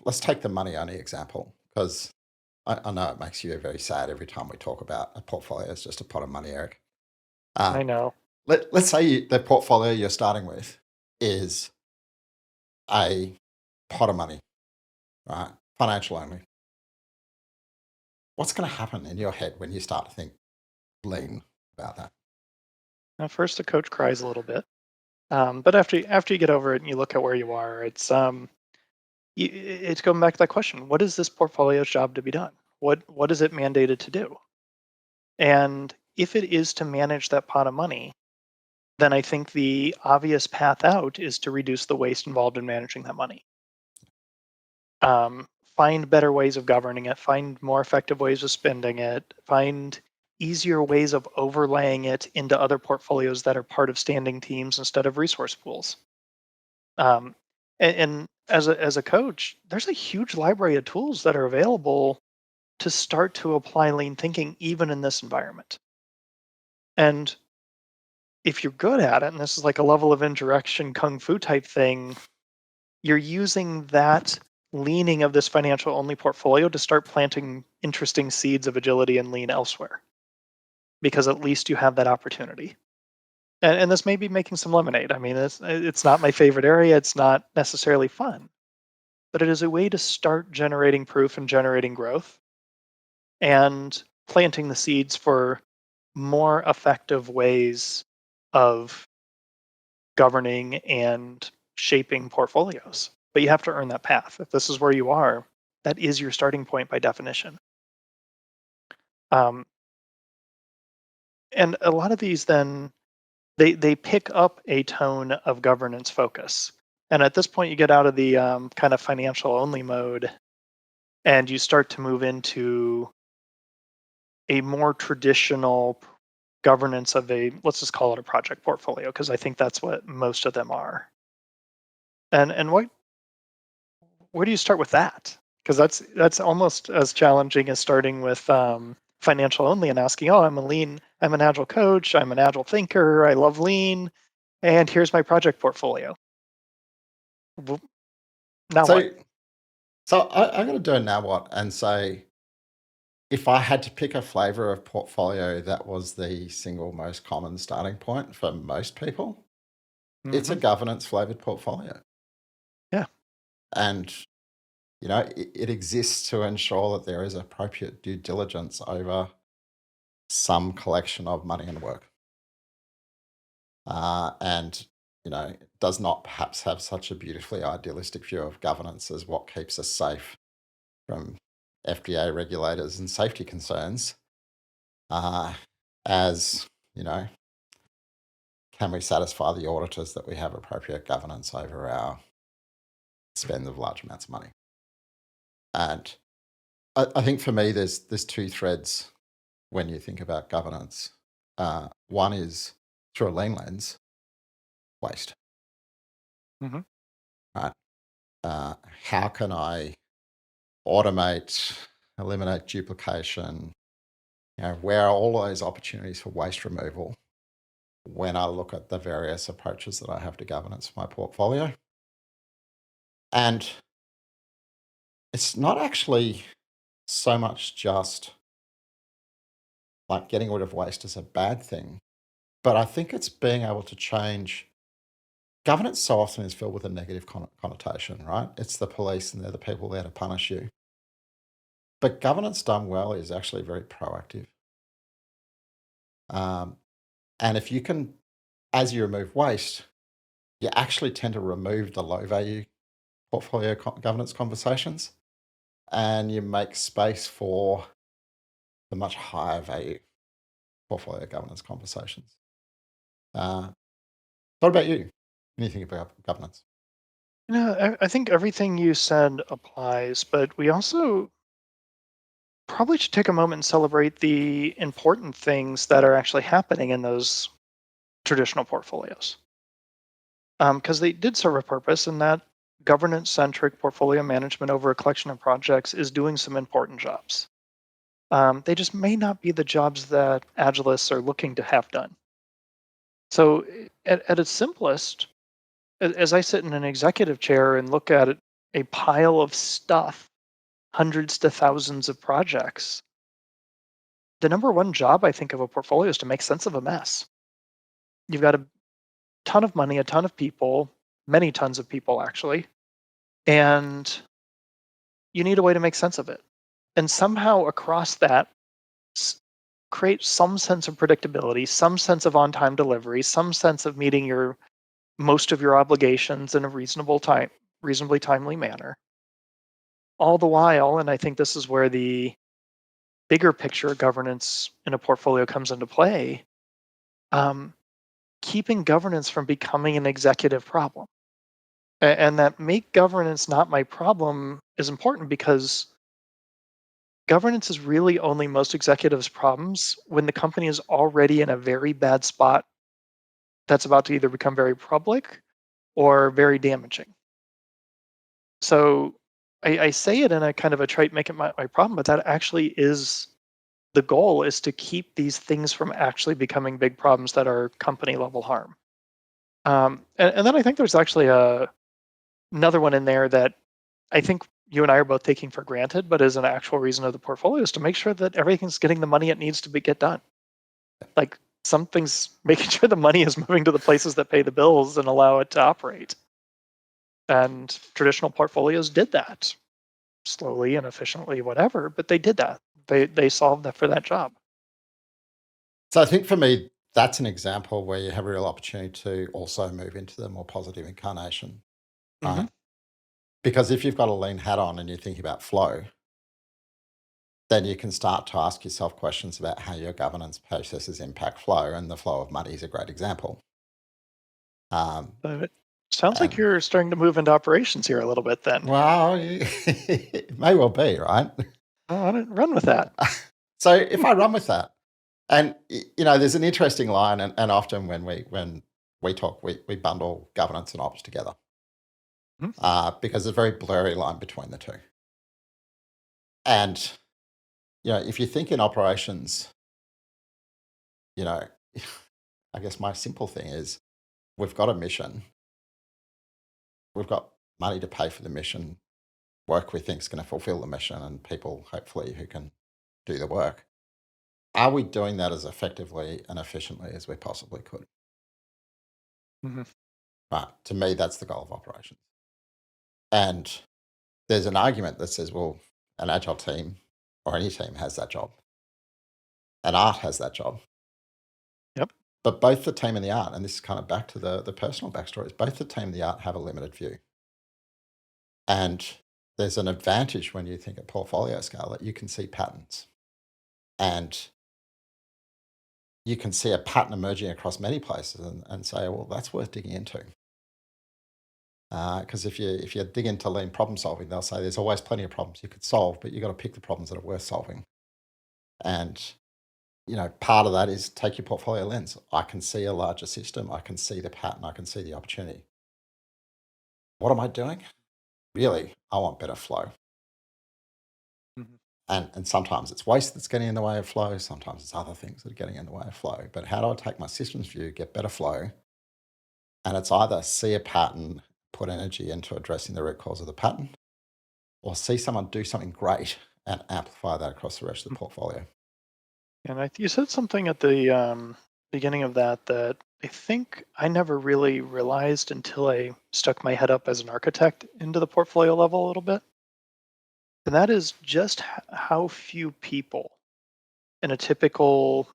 Let's take the money only example because I know it makes you very sad every time we talk about a portfolio as just a pot of money, Eric. I Um, know. let's say the portfolio you're starting with is a pot of money, right? Financial only. What's going to happen in your head when you start to think lean about that? At first, the coach cries a little bit, but after you get over it and you look at where you are, it's it's going back to that question. What is this portfolio's job to be done? What is it mandated to do? And if it is to manage that pot of money, then I think the obvious path out is to reduce the waste involved in managing that money. Um, find better ways of governing it, find more effective ways of spending it, find easier ways of overlaying it into other portfolios that are part of standing teams instead of resource pools. Um, and as a coach, there's a huge library of tools that are available to start to apply lean thinking even in this environment. And if you're good at it, and this is like a level of indirection kung fu type thing, you're using that leaning of this financial only portfolio to start planting interesting seeds of agility and lean elsewhere because at least you have that opportunity. And this may be making some lemonade. I mean, it's not my favorite area. It's not necessarily fun, but it is a way to start generating proof and generating growth and planting the seeds for more effective ways of governing and shaping portfolios. But you have to earn that path. If this is where you are, that is your starting point by definition. Um, and a lot of these then they pick up a tone of governance focus. And at this point, you get out of the kind of financial only mode, and you start to move into a more traditional governance of a, let's just call it a project portfolio, because I think that's what most of them are. And where do you start with that? Because that's almost as challenging as starting with financial only and asking, oh, I'm an agile coach, I'm an agile thinker, I love lean, and here's my project portfolio. W- Now what? So, I'm going to do a now what and say if I had to pick a flavor of portfolio that was the single most common starting point for most people, it's a Hmm. governance flavored portfolio. Yeah. And, it exists to ensure that there is appropriate due diligence over some collection of money and work. And, it does not perhaps have such a beautifully idealistic view of governance as what keeps us safe from FDA regulators and safety concerns, uh, as, you know, can we satisfy the auditors that we have appropriate governance over our spend of large amounts of money? And I think for me, there's two threads when you think about governance. One is through a lean lens, waste, Hmm. right? Uh, how can I automate, eliminate duplication? Where are all those opportunities for waste removal when I look at the various approaches that I have to governance for my portfolio? And it's not actually so much just like getting rid of waste is a bad thing, but I think it's being able to change. Governance so often is filled with a negative connotation, right? It's the police and they're the people there to punish you. But governance done well is actually very proactive. Um, and if you can, as you remove waste, you actually tend to remove the low value portfolio governance conversations and you make space for the much higher value portfolio governance conversations. Uh, what about you? When you think about governance? I think everything you said applies, but we also probably should take a moment and celebrate the important things that are actually happening in those traditional portfolios. Because they did serve a purpose, and that governance centric portfolio management over a collection of projects is doing some important jobs. They just may not be the jobs that agilists are looking to have done. So, at its simplest, as I sit in an executive chair and look at a pile of stuff, hundreds to thousands of projects, the number one job I think of a portfolio is to make sense of a mess. You've got a ton of money, a ton of people, many tons of people actually, and you need a way to make sense of it. And somehow across that, s- create some sense of predictability, some sense of on time delivery, some sense of meeting your most of your obligations in a reasonably timely manner. all the while, and I think this is where the bigger picture governance in a portfolio comes into play, um, keeping governance from becoming an executive problem. And that make governance not my problem is important because governance is really only most executives' problems when the company is already in a very bad spot that's about to either become very public or very damaging. So I say it in a kind of a trite make it my problem, but that actually is the goal is to keep these things from actually becoming big problems that are company level harm. And then I think there's actually another one in there that I think you and I are both taking for granted, but is an actual reason of the portfolio is to make sure that everything's getting the money it needs to get done. Like some things, making sure the money is moving to the places that pay the bills and allow it to operate. And traditional portfolios did that slowly and efficiently, whatever, but they did that. They solved that for that job. So I think for me, that's an example where you have a real opportunity to also move into the more positive incarnation, Hmm. right? Because if you've got a lean hat on and you're thinking about flow, then you can start to ask yourself questions about how your governance processes impact flow, and the flow of money is a great example. Um, But it sounds like and you're starting to move into operations here a little bit. Then well, it may well be right. I want to run with that. So if I run with that, and there's an interesting line, and often when we talk, we bundle governance and ops together Mhm. because there's a very blurry line between the two. And if you think in operations, you know, I guess my simple thing is we've got a mission, we've got money to pay for the mission, work we think is going to fulfill the mission, and people hopefully who can do the work. Are we doing that as effectively and efficiently as we possibly could? Mhm. Right. To me, that's the goal of operations. And there's an argument that says, well, an agile team or any team has that job. An art has that job. Yep. But both the team and the art, and this is kind of back to the personal backstories, both the team and the art have a limited view. And there's an advantage when you think at portfolio scale that you can see patterns. And you can see a pattern emerging across many places and say, well, that's worth digging into. Because if you dig into lean problem solving, they'll say there's always plenty of problems you could solve, but you've got to pick the problems that are worth solving. And part of that is take your portfolio lens. I can see a larger system. I can see the pattern. I can see the opportunity. What am I doing? Really, I want better flow. Mhm. And sometimes it's waste that's getting in the way of flow. Sometimes it's other things that are getting in the way of flow. But how do I take my systems view, get better flow? And it's either see a pattern, put energy into addressing the root cause of the pattern, or see someone do something great and amplify that across the rest of the portfolio. And you said something at the beginning of that I think I never really realized until I stuck my head up as an architect into the portfolio level a little bit. And that is just how few people in a typical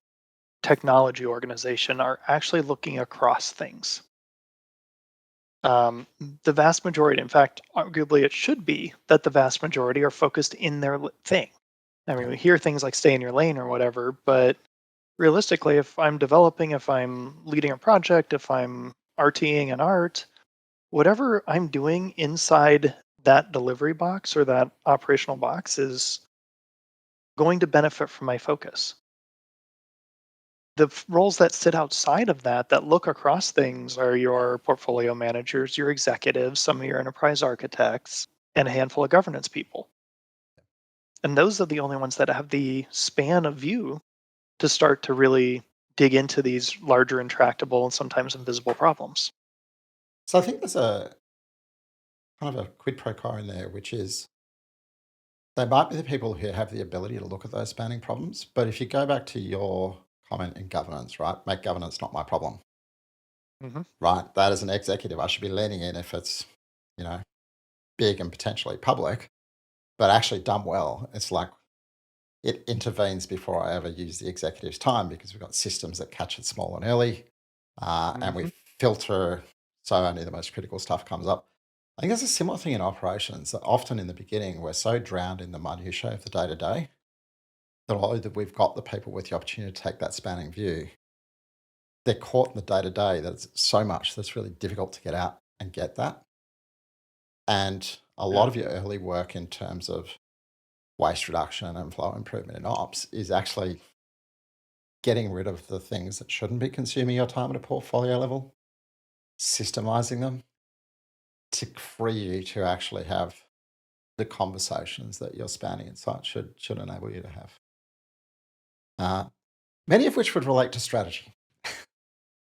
technology organization are actually looking across things. Um, the vast majority, in fact, arguably it should be that the vast majority are focused in their thing. I mean, Yeah. we hear things like stay in your lane or whatever, but realistically, if I'm developing, if I'm leading a project, if I'm RTing an art, whatever I'm doing inside that delivery box or that operational box is going to benefit from my focus. The roles that sit outside of that look across things are your portfolio managers, your executives, some of your enterprise architects, and a handful of governance people. And those are the only ones that have the span of view to start to really dig into these larger intractable and sometimes invisible problems. So I think there's a kind of a quid pro quo in there, which is they might be the people who have the ability to look at those spanning problems. But if you go back to your comment in governance, right? Make governance not my problem, Hmm. right? That as an executive, I should be leaning in if it's, you know, big and potentially public, but actually done well. It's like it intervenes before I ever use the executive's time because we've got systems that catch it small and early and we Hmm. filter so only the most critical stuff comes up. I think there's a similar thing in operations that often in the beginning we're so drowned in the minutiae of the day to day that although that we've got the people with the opportunity to take that spanning view, they're caught in the day to day that it's so much that's really difficult to get out and get that. And a lot Yeah. of your early work in terms of waste reduction and flow improvement in ops is actually getting rid of the things that shouldn't be consuming your time at a portfolio level, systemizing them to free you to actually have the conversations that your spanning insight should enable you to have. Uh, Many of which would relate to strategy.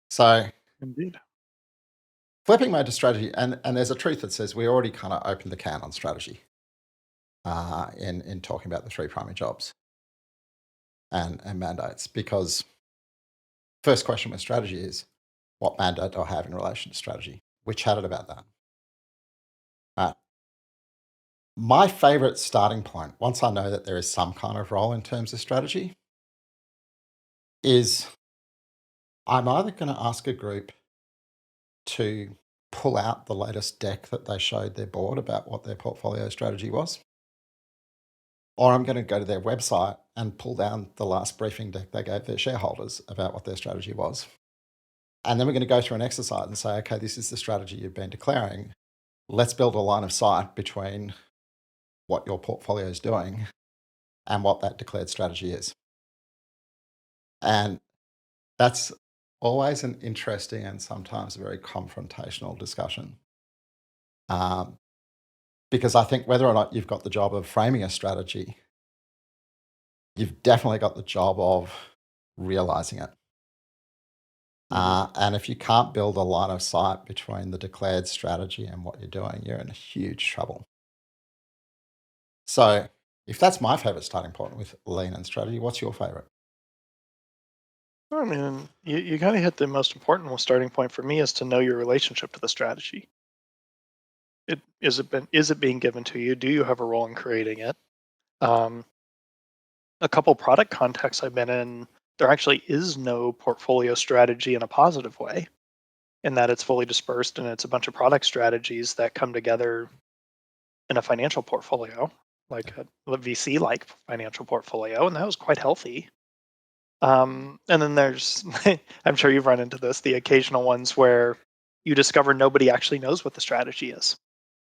So Indeed. flipping mode to strategy, and there's a truth that says we already kind of opened the can on strategy in talking about the three primary jobs and mandates, because first question with strategy is what mandate do I have in relation to strategy? We chatted about that. Uh, my favorite starting point, once I know that there is some kind of role in terms of strategy, is I'm either going to ask a group to pull out the latest deck that they showed their board about what their portfolio strategy was, or I'm going to go to their website and pull down the last briefing deck they gave their shareholders about what their strategy was. And then we're going to go through an exercise and say, okay, this is the strategy you've been declaring. Let's build a line of sight between what your portfolio is doing and what that declared strategy is. And that's always an interesting and sometimes a very confrontational discussion. Um, because I think whether or not you've got the job of framing a strategy, you've definitely got the job of realizing it. Hmm. And if you can't build a line of sight between the declared strategy and what you're doing, you're in huge trouble. So, if that's my favorite starting point with lean and strategy, what's your favorite? I mean, you kind of hit the most important starting point for me is to know your relationship to the strategy. Is it being given to you? Do you have a role in creating it? Um, a couple product contexts I've been in, there actually is no portfolio strategy in a positive way, in that it's fully dispersed and it's a bunch of product strategies that come together in a financial portfolio, Yeah. like a VC like financial portfolio, and that was quite healthy. And then there's, I'm sure you've run into this, the occasional ones where you discover nobody actually knows what the strategy is.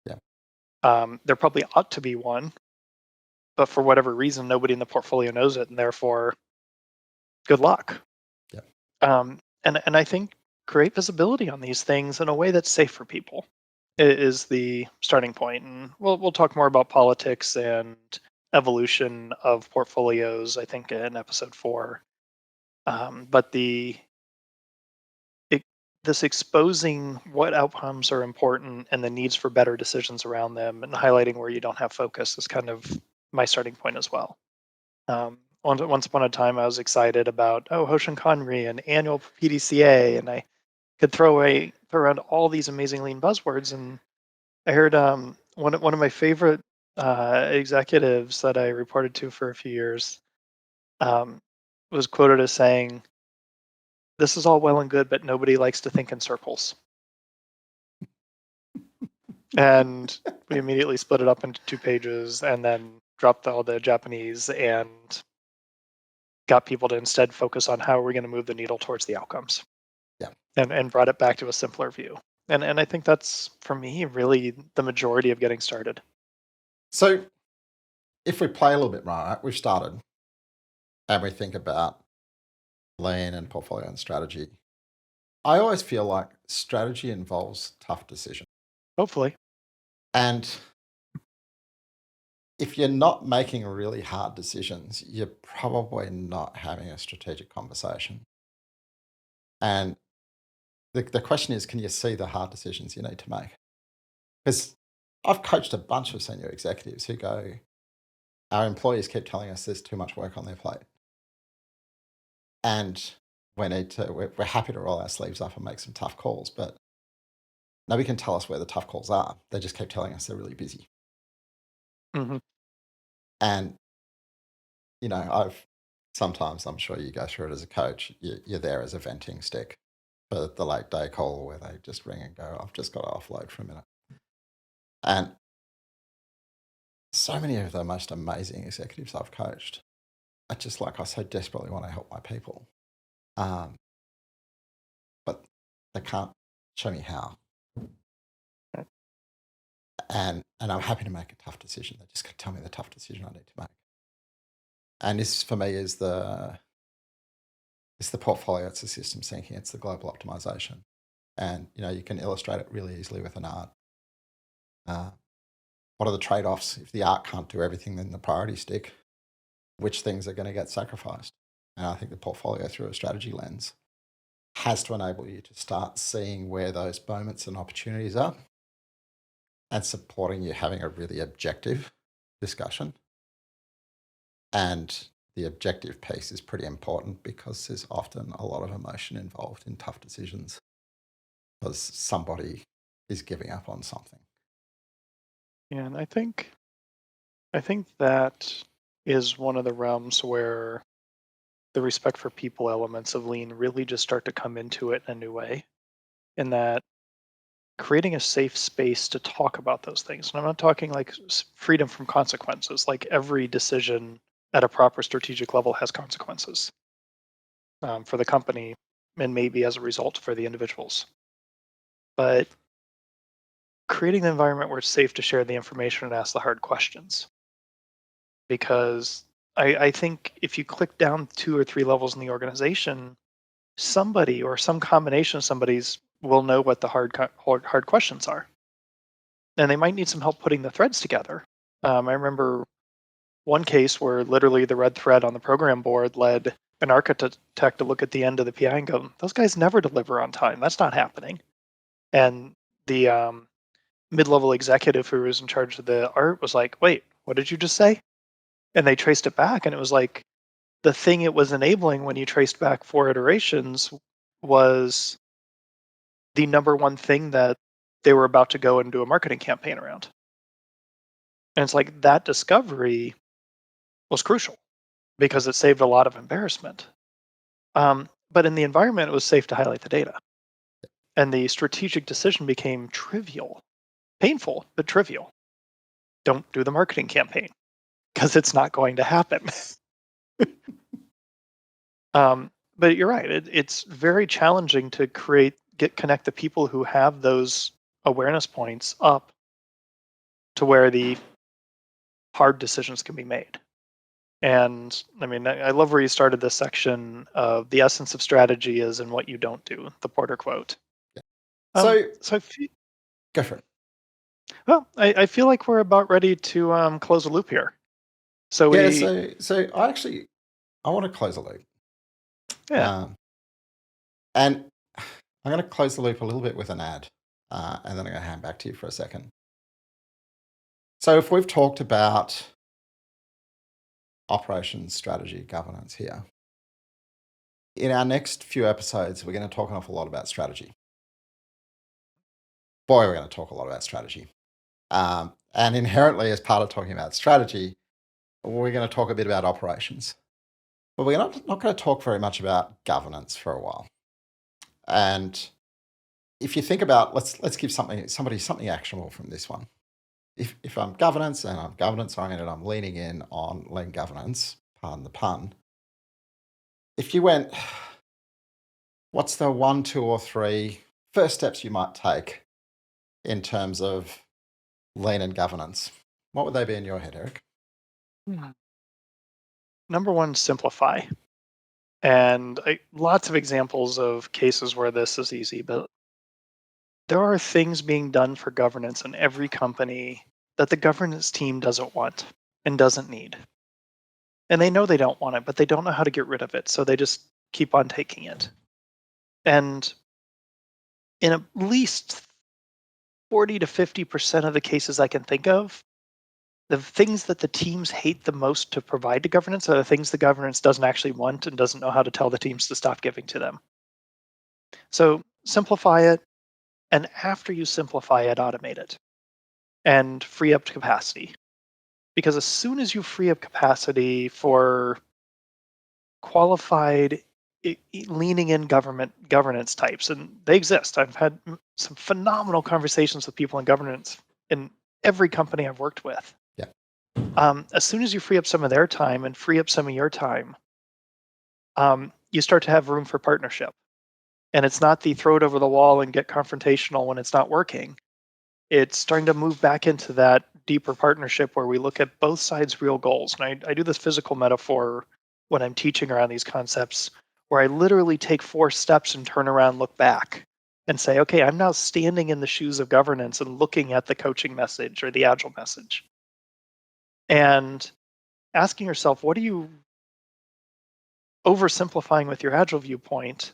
Yeah. There probably ought to be one, but for whatever reason, nobody in the portfolio knows it, and therefore, good luck. Yeah. And I think create visibility on these things in a way that's safe for people is the starting point. And we'll talk more about politics and evolution of portfolios, I think, in episode 4. But it, this exposing what outcomes are important and the needs for better decisions around them and highlighting where you don't have focus is kind of my starting point as well. Once upon a time, I was excited about, oh, Hoshin Kanri and annual PDCA, and I could throw around all these amazing lean buzzwords. And I heard one of my favorite executives that I reported to for a few years um, was quoted as saying, "This is all well and good, but nobody likes to think in circles." And we immediately split it up into 2 pages, and then dropped all the Japanese and got people to instead focus on how are we going to move the needle towards the outcomes, Yeah. and brought it back to a simpler view. And I think that's for me really the majority of getting started. So, if we play a little bit, right, we've started and we think about lean and portfolio and strategy. I always feel like strategy involves tough decisions. Hopefully. And if you're not making really hard decisions, you're probably not having a strategic conversation. And the question is, can you see the hard decisions you need to make? Because I've coached a bunch of senior executives who go, our employees keep telling us there's too much work on their plate. And we're happy to roll our sleeves up and make some tough calls, but nobody can tell us where the tough calls are. They just keep telling us they're really busy. Hmm. And, I've sometimes, I'm sure you go through it as a coach, you're there as a venting stick for the late day call where they just ring and go, I've just got to offload for a minute. And so many of the most amazing executives I've coached are just like, I so desperately want to help my people. Um, but they can't show me how. And I'm happy to make a tough decision. They just got to tell me the tough decision I need to make. And this for me is it's the portfolio, it's the system thinking, it's the global optimization. And you can illustrate it really easily with an art. Uh, what are the trade-offs? If the art can't do everything, then the priority stick. Which things are going to get sacrificed? And I think the portfolio through a strategy lens has to enable you to start seeing where those moments and opportunities are and supporting you having a really objective discussion. And the objective piece is pretty important because there's often a lot of emotion involved in tough decisions because somebody is giving up on something. Yeah, and I think that is one of the realms where the respect for people elements of lean really just start to come into it in a new way. In that creating a safe space to talk about those things. And I'm not talking like freedom from consequences. Like every decision at a proper strategic level has consequences for the company and maybe as a result for the individuals. But creating an environment where it's safe to share the information and ask the hard questions. Because I think if you click down 2 or 3 levels in the organization, somebody or some combination of somebody's will know what the hard questions are, and they might need some help putting the threads together. I remember one case where literally the red thread on the program board led an architect to look at the end of the PI and go, "Those guys never deliver on time. That's not happening." And the mid-level executive who was in charge of the art was like, "Wait, what did you just say?" And they traced it back, and it was like the thing it was enabling when you traced back 4 iterations was the number one thing that they were about to go and do a marketing campaign around. And it's like that discovery was crucial because it saved a lot of embarrassment. But in the environment, it was safe to highlight the data. And the strategic decision became trivial, painful, but trivial. Don't do the marketing campaign because it's not going to happen. But you're right. It's very challenging to connect the people who have those awareness points up to where the hard decisions can be made. And I mean, I love where you started this section of the essence of strategy is in what you don't do, the Porter quote. So So I feel, go for it. well, I feel like we're about ready to close a loop here. So Yeah. we, So I want to close a loop. yeah, Um, and I'm going to close the loop a little bit with an ad, and then I'm going to hand back to you for a second. So, if we've talked about operations, strategy, governance here, in our next few episodes, we're going to talk an awful lot about strategy. Boy, we're going to talk a lot about strategy. And inherently, as part of talking about strategy, we're going to talk a bit about operations. But we're not going to talk very much about governance for a while. And if you think about, let's give somebody something actionable from this one. If I'm governance and I'm governance oriented, I'm leaning in on lean governance, pardon the pun. If you went, what's the 1, 2, or 3 first steps you might take in terms of lean and governance? What would they be in your head, Eric? Hmm. Number one, simplify. And lots of examples of cases where this is easy, but there are things being done for governance in every company that the governance team doesn't want and doesn't need. And they know they don't want it, but they don't know how to get rid of it. So they just keep on taking it. And in at least 40 to 50% of the cases I can think of, the things that the teams hate the most to provide to governance are the things the governance doesn't actually want and doesn't know how to tell the teams to stop giving to them. So simplify it. And after you simplify it, automate it and free up capacity. Because as soon as you free up capacity for qualified leaning in government governance types, and they exist. I've had some phenomenal conversations with people in governance in every company I've worked with. Yeah. As soon as you free up some of their time and free up some of your time, you start to have room for partnership. And it's not the throw it over the wall and get confrontational when it's not working. It's starting to move back into that deeper partnership where we look at both sides' real goals. And I do this physical metaphor when I'm teaching around these concepts, where I literally take 4 steps and turn around, look back, and say, okay, I'm now standing in the shoes of governance and looking at the coaching message or the agile message. And asking yourself, what are you oversimplifying with your agile viewpoint?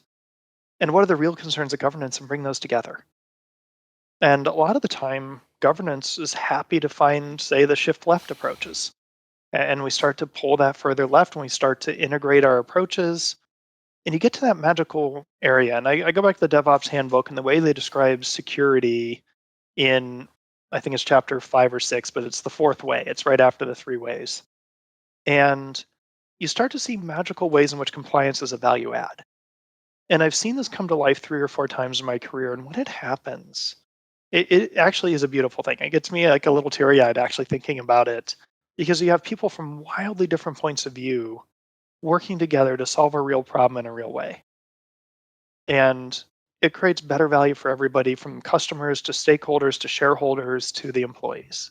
And what are the real concerns of governance, and bring those together? And a lot of the time, governance is happy to find, say, the shift left approaches. And we start to pull that further left and we start to integrate our approaches. And you get to that magical area. And I go back to the DevOps handbook and the way they describe security in, I think it's chapter 5 or 6, but it's the fourth way. It's right after the 3 ways. And you start to see magical ways in which compliance is a value add. And I've seen this come to life 3 or 4 times in my career. And when it happens, it actually is a beautiful thing. It gets me like a little teary eyed actually thinking about it, because you have people from wildly different points of view working together to solve a real problem in a real way. And it creates better value for everybody, from customers to stakeholders to shareholders to the employees.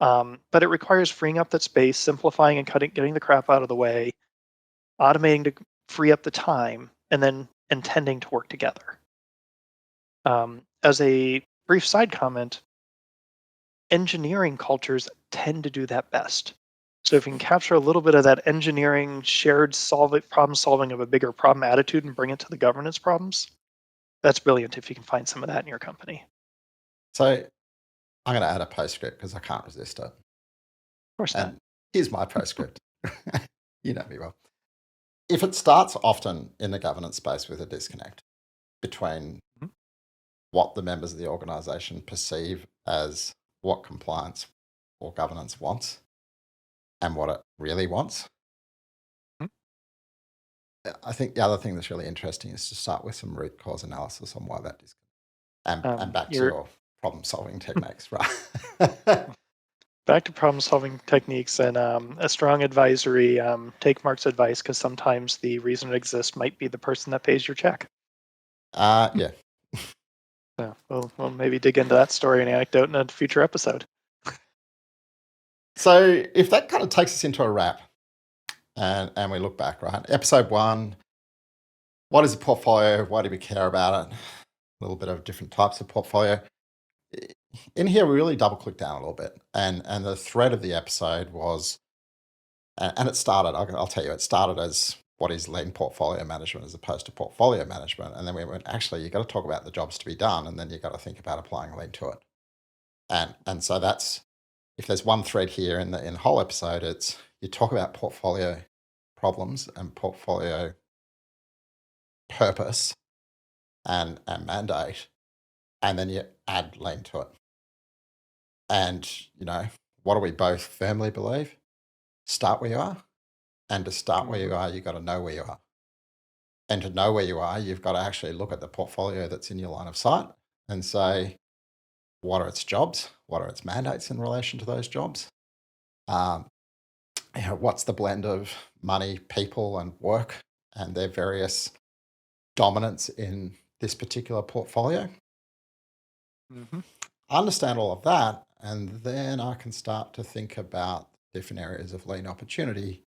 But it requires freeing up that space, simplifying and getting the crap out of the way, automating to free up the time, and then intending to work together. As a brief side comment, engineering cultures tend to do that best. So if you can capture a little bit of that engineering shared problem solving of a bigger problem attitude and bring it to the governance problems, that's brilliant if you can find some of that in your company. So I'm going to add a postscript because I can't resist it. Of course not. And here's my postscript. You know me well. If it starts often in the governance space with a disconnect between Mhm. what the members of the organization perceive as what compliance or governance wants and what it really wants, Mhm. I think the other thing that's really interesting is to start with some root cause analysis on why that is. And back to You're your problem solving techniques, right? back to problem solving techniques, and a strong advisory. Take Mark's advice, because sometimes the reason it exists might be the person that pays your check. Yeah. So we'll maybe dig into that story and anecdote in a future episode. So if that kind of takes us into a wrap and we look back, right? Episode 1, what is a portfolio? Why do we care about it? A little bit of different types of portfolio. In here, we really double click down a little bit. And the thread of the episode was, and it started, I'll tell you, it started as what is lean portfolio management as opposed to portfolio management. And then we went, actually, you've got to talk about the jobs to be done. And then you've got to think about applying lean to it. And so that's, if there's one thread here in the whole episode, it's you talk about portfolio problems and portfolio purpose and mandate, and then you add lean to it. And, what do we both firmly believe? Start where you are. And to start where Mhm. you are, you've got to know where you are. And to know where you are, you've got to actually look at the portfolio that's in your line of sight and say, what are its jobs? What are its mandates in relation to those jobs? Um, what's the blend of money, people, and work and their various dominance in this particular portfolio? Mhm. I understand all of that, and then I can start to think about different areas of lean opportunity,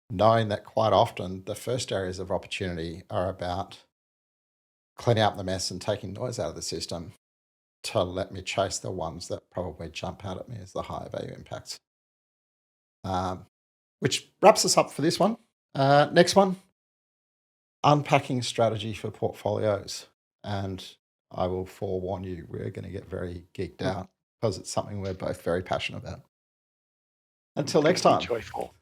knowing that quite often the first areas of opportunity are about cleaning up the mess and taking noise out of the system to let me chase the ones that probably jump out at me as the higher value impacts. Um, which wraps us up for this one. Next one, unpacking strategy for portfolios. And I will forewarn you, we're going to get very geeked out because it's something we're both very passionate about. It's Until going next to be time. joyful.